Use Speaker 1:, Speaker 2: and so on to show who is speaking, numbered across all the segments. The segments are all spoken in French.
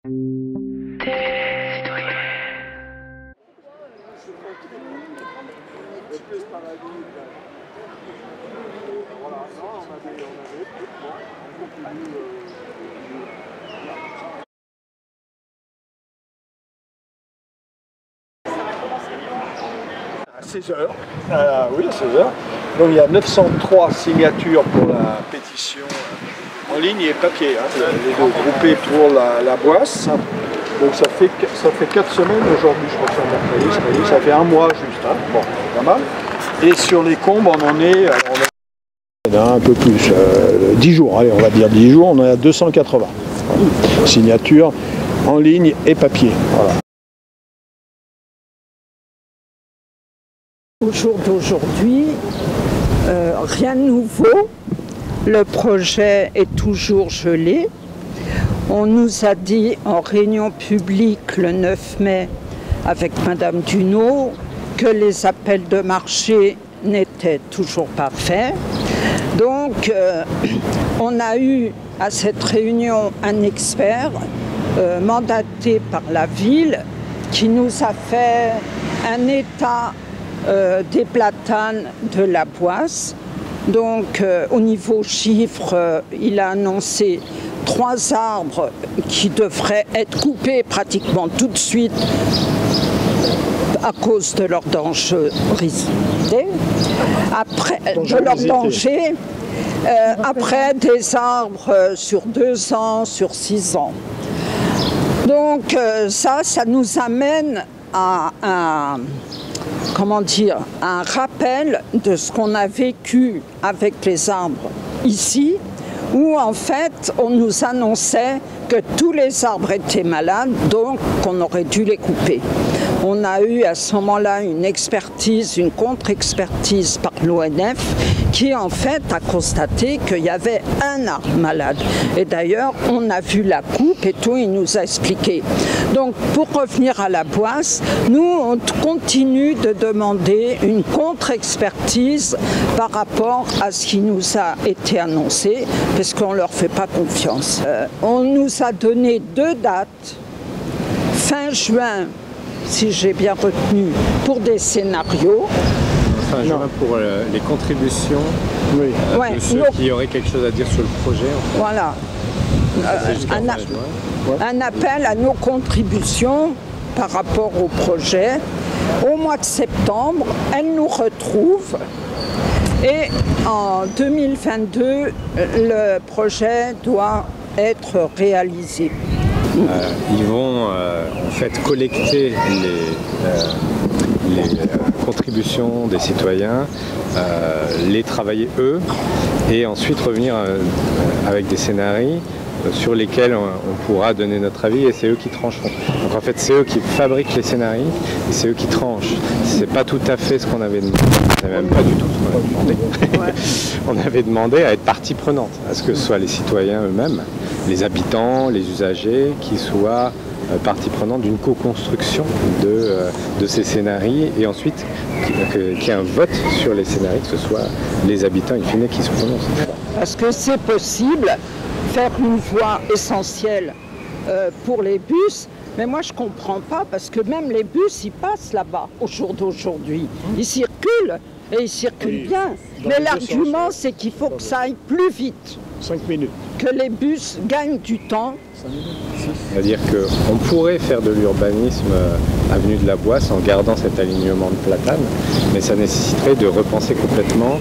Speaker 1: À 16 heures. Oui, à 16 heures. Donc il y a 903 signatures pour la pétition en ligne et papier, hein, les deux groupés pour la boisse. Donc ça fait 4 semaines aujourd'hui, je crois que c'est mercredi, ça fait un mois juste. Hein. Bon, pas mal. Et sur les combes, on en est un peu plus, 10 jours, allez, on va dire 10 jours, on en est à 280 signatures en ligne et papier. Voilà.
Speaker 2: Au jour d'aujourd'hui, rien de nouveau. Le projet est toujours gelé. On nous a dit en réunion publique le 9 mai avec Madame Duneau que les appels de marché n'étaient toujours pas faits. Donc, on a eu à cette réunion un expert mandaté par la ville qui nous a fait un état des platanes de la boisse. Donc au niveau chiffres, il a annoncé 3 arbres qui devraient être coupés pratiquement tout de suite à cause de leur dangerosité. Après des arbres sur 2 ans, sur 6 ans. Donc ça nous amène à un rappel de ce qu'on a vécu avec les arbres ici, où en fait on nous annonçait que tous les arbres étaient malades, donc qu'on aurait dû les couper. On a eu à ce moment-là une expertise, une contre-expertise par l'ONF qui en fait a constaté qu'il y avait un arbre malade. Et d'ailleurs, on a vu la coupe et tout, il nous a expliqué. Donc pour revenir à la boisse, nous on continue de demander une contre-expertise par rapport à ce qui nous a été annoncé, parce qu'on ne leur fait pas confiance. On nous a donné 2 dates, fin juin, si j'ai bien retenu, pour des scénarios.
Speaker 3: Fin juin pour les contributions, oui. De ceux qui auraient quelque chose à dire sur le projet. En fait.
Speaker 2: Voilà. Un appel à nos contributions par rapport au projet. Au mois de septembre, elles nous retrouvent. Et en 2022, le projet doit être réalisé.
Speaker 3: Ils vont en fait collecter les contributions des citoyens, les travailler eux et ensuite revenir avec des scénarios sur lesquels on pourra donner notre avis et c'est eux qui trancheront. Donc en fait c'est eux qui fabriquent les scénarios et c'est eux qui tranchent. C'est pas tout à fait ce qu'on avait demandé, même pas du tout ce qu'on avait demandé. Ouais. On avait demandé à être partie prenante, à ce que ce soit les citoyens eux-mêmes, les habitants, les usagers, qui soient partie prenante d'une co-construction de ces scénarios et ensuite qu'il y ait un vote sur les scénarios, que ce soit les habitants in fine qui se prononcent.
Speaker 2: Parce que c'est possible faire une voie essentielle pour les bus, mais moi je comprends pas parce que même les bus ils passent là-bas au jour d'aujourd'hui. Ils circulent et ils circulent bien. Mais l'argument c'est qu'il faut que ça aille plus vite.
Speaker 1: 5 minutes.
Speaker 2: Que les bus gagnent du temps.
Speaker 3: C'est-à-dire qu'on pourrait faire de l'urbanisme avenue de la Boisse en gardant cet alignement de platanes, mais ça nécessiterait de repenser complètement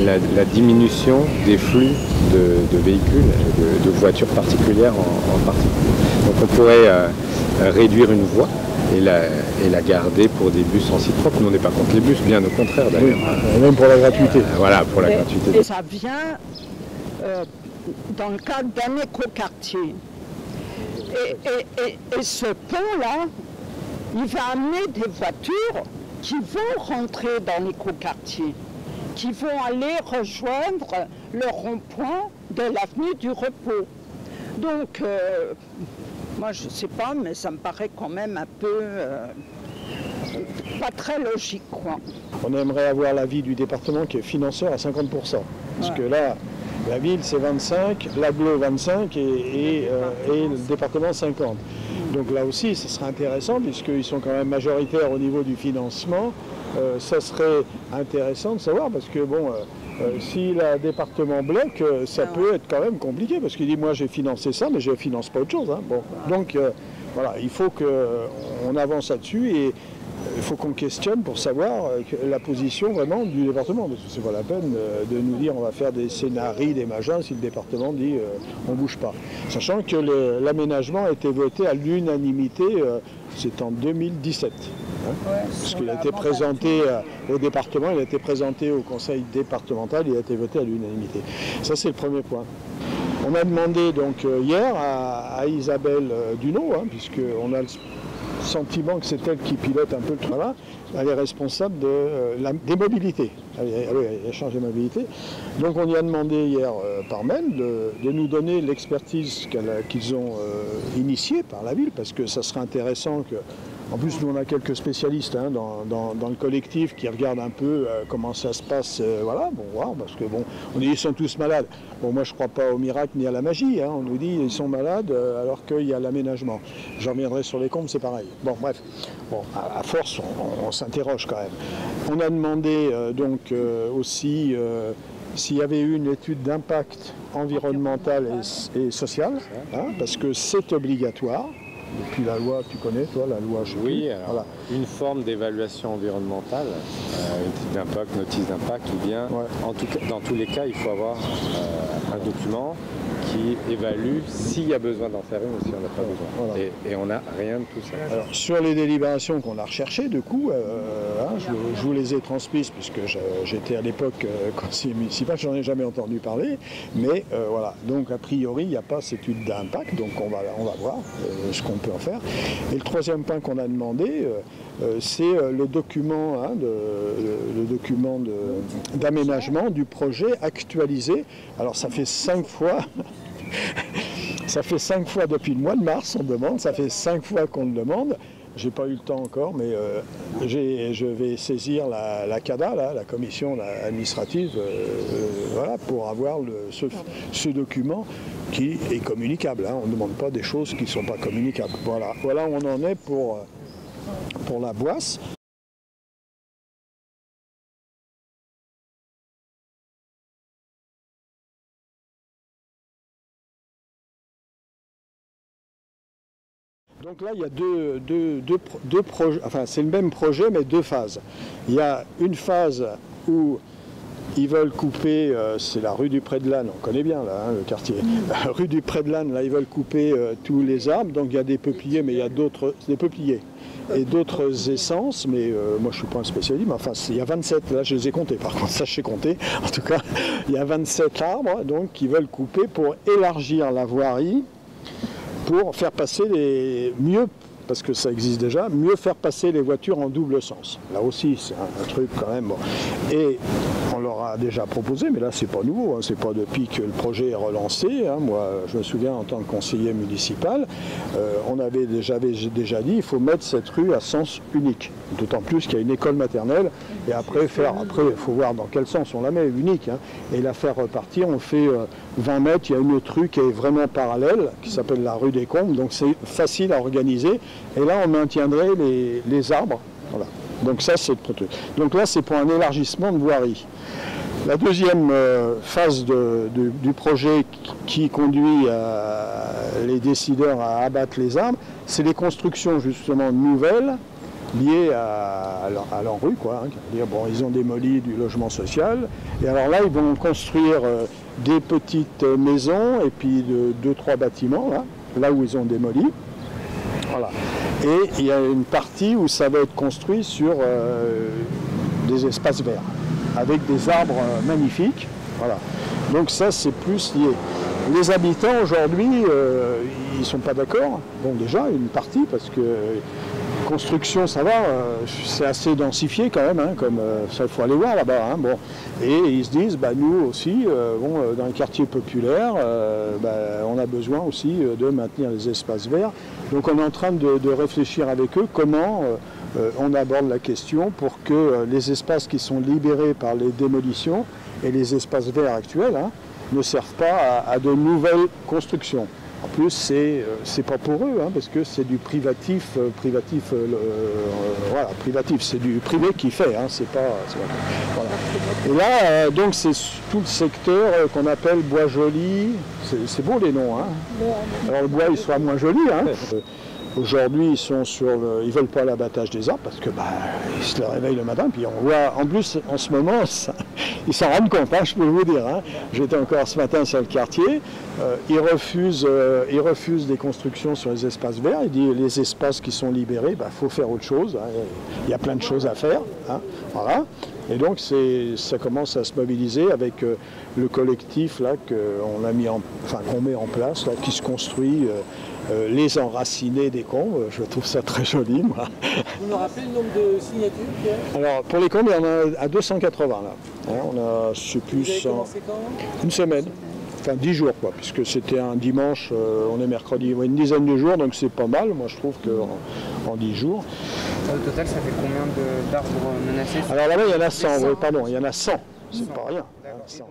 Speaker 3: la diminution des flux de véhicules, de voitures particulières en particulier. Donc on pourrait réduire une voie et la garder pour des bus en site propre. Nous on n'est pas contre les bus, bien au contraire d'ailleurs.
Speaker 1: Oui, même pour la gratuité.
Speaker 3: Voilà, pour la gratuité.
Speaker 2: Et ça vient dans le cadre d'un écoquartier. Et ce pont-là, il va amener des voitures qui vont rentrer dans l'écoquartier, qui vont aller rejoindre le rond-point de l'avenue du Repos. Donc, moi je ne sais pas, mais ça me paraît quand même un peu pas très logique, quoi.
Speaker 1: On aimerait avoir l'avis du département qui est financeur à 50%. Parce que là, La ville c'est 25, l'agglo 25 et le département 50. Donc là aussi, ce serait intéressant puisqu'ils sont quand même majoritaires au niveau du financement. Ça serait intéressant de savoir parce que bon, si le département bloque, ça peut être quand même compliqué parce qu'il dit moi j'ai financé ça mais je ne finance pas autre chose. Hein. Bon. Donc voilà, il faut qu'on avance là-dessus et il faut qu'on questionne pour savoir la position vraiment du département. Parce que c'est pas la peine de nous dire on va faire des scénarios, des machins si le département dit on ne bouge pas. Sachant que l'aménagement a été voté à l'unanimité, c'est en 2017. Hein, parce qu'il a été présenté au département, il a été présenté au conseil départemental, il a été voté à l'unanimité. Ça c'est le premier point. On a demandé donc hier à Isabelle Duneau, hein, puisqu'on a le sentiment que c'est elle qui pilote un peu le travail, elle est responsable des mobilités. Elle a changé de mobilité. Donc on y a demandé hier par mail de nous donner l'expertise qu'ils ont initiée par la ville, parce que ça serait intéressant que... En plus, nous, on a quelques spécialistes hein, dans le collectif qui regardent un peu comment ça se passe. Voilà, bon, voir, parce que bon, on dit ils sont tous malades. Bon, moi, je ne crois pas au miracle ni à la magie. Hein. On nous dit ils sont malades alors qu'il y a l'aménagement. J'en reviendrai sur les comptes, c'est pareil. Bon, bref, bon, à force, on s'interroge quand même. On a demandé donc aussi s'il y avait eu une étude d'impact environnemental et social, hein, parce que c'est obligatoire. Depuis la loi, tu connais toi, la loi
Speaker 3: Oui, alors, voilà. Une forme d'évaluation environnementale, étude d'impact, notice d'impact, ou bien, en tout cas, dans tous les cas, il faut avoir un document qui évalue s'il y a besoin d'en faire une ou si on n'a pas besoin. Voilà. Et on n'a rien de tout ça.
Speaker 1: Alors, sur les délibérations qu'on a recherchées, du coup, hein, je vous les ai transmises, puisque j'étais à l'époque conseiller municipal, j'en ai jamais entendu parler, mais voilà. Donc, a priori, il n'y a pas cette étude d'impact, donc on va voir ce qu'on peut en faire. Et le troisième point qu'on a demandé, c'est le document, hein, d'aménagement du projet actualisé. Alors ça fait 5 fois, ça fait 5 fois depuis le mois de mars on demande, ça fait 5 fois qu'on le demande. J'ai pas eu le temps encore, mais je vais saisir la CADA, là, la commission administrative, voilà, pour avoir ce document qui est communicable. Hein. On ne demande pas des choses qui ne sont pas communicables. Voilà, voilà où on en est pour la Boisse. Donc là, il y a deux projets, enfin c'est le même projet, mais 2 phases. Il y a une phase où ils veulent couper, c'est la rue du Pré-de-Lanne, on connaît bien là, hein, le quartier. La rue du Pré-de-Lanne, là, ils veulent couper tous les arbres, donc il y a des peupliers, mais il y a des peupliers et d'autres essences, mais moi je ne suis pas un spécialiste, mais enfin il y a 27, là je les ai comptés, par contre ça je sais compter, en tout cas il y a 27 arbres donc qui veulent couper pour élargir la voirie, pour faire passer mieux, parce que ça existe déjà, mieux faire passer les voitures en double sens. Là aussi, c'est un truc quand même. Bon. Et on leur a déjà proposé, mais là, c'est pas nouveau, hein, c'est pas depuis que le projet est relancé. Hein. Moi, je me souviens, en tant que conseiller municipal, on avait déjà dit il faut mettre cette rue à sens unique. D'autant plus qu'il y a une école maternelle, et après, il faut voir dans quel sens on la met, unique. Hein, et la faire repartir, on fait 20 mètres, il y a une autre rue qui est vraiment parallèle, qui s'appelle la rue des Combes, donc c'est facile à organiser. Et là, on maintiendrait les arbres. Voilà. Donc ça, c'est le truc. Donc là, c'est pour un élargissement de voirie. La deuxième phase du projet qui conduit les décideurs à abattre les arbres, c'est les constructions justement nouvelles liées à leur rue, quoi. Hein, dire, bon, ils ont démoli du logement social, et alors là, ils vont construire des petites maisons et puis 2-3 bâtiments, là où ils ont démoli. Voilà. Et il y a une partie où ça va être construit sur des espaces verts, avec des arbres magnifiques. Voilà. Donc ça, c'est plus lié. Les habitants, aujourd'hui, ils ne sont pas d'accord. Bon, déjà, une partie, parce que construction, ça va, c'est assez densifié quand même, hein, comme ça, il faut aller voir là-bas. Hein, bon. Et ils se disent, bah, nous aussi, dans les quartiers populaires, on a besoin aussi de maintenir les espaces verts. Donc on est en train de réfléchir avec eux comment on aborde la question pour que les espaces qui sont libérés par les démolitions et les espaces verts actuels, hein, ne servent pas à de nouvelles constructions. En plus, c'est pas pour eux, hein, parce que c'est du privatif, voilà, privatif, c'est du privé qui fait, hein, c'est pas, voilà. Et là, donc c'est tout le secteur qu'on appelle bois joli, c'est beau les noms, hein. Alors le bois il sera moins joli, hein. Aujourd'hui, ils sont ils veulent pas l'abattage des arbres parce que ils se réveillent le matin. Puis on voit, en plus, en ce moment, ils s'en rendent compte, hein, je peux vous dire. Hein. J'étais encore ce matin sur le quartier. Ils refusent des constructions sur les espaces verts. Ils disent les espaces qui sont libérés, faut faire autre chose. Hein. Il y a plein de choses à faire. Hein. Voilà. Et donc ça commence à se mobiliser avec le collectif là qu'on met en place, là, qui se construit. Les enracinés des combes, je trouve ça très joli, moi.
Speaker 4: Vous nous rappelez le nombre de signatures qu'il y a ?
Speaker 1: Alors, pour les combes, il y en a à 280 là. Hein, on a, je sais plus,
Speaker 4: vous avez commencé quand ?
Speaker 1: Une semaine. Enfin 10 jours quoi, puisque c'était un dimanche, on est mercredi, une dizaine de jours, donc c'est pas mal, moi je trouve qu'en 10 jours.
Speaker 4: Au total, ça fait combien d'arbres menacés ?
Speaker 1: Alors là-bas, il y en a 100, pardon, il y en a 100, c'est pas rien. Hein, 100.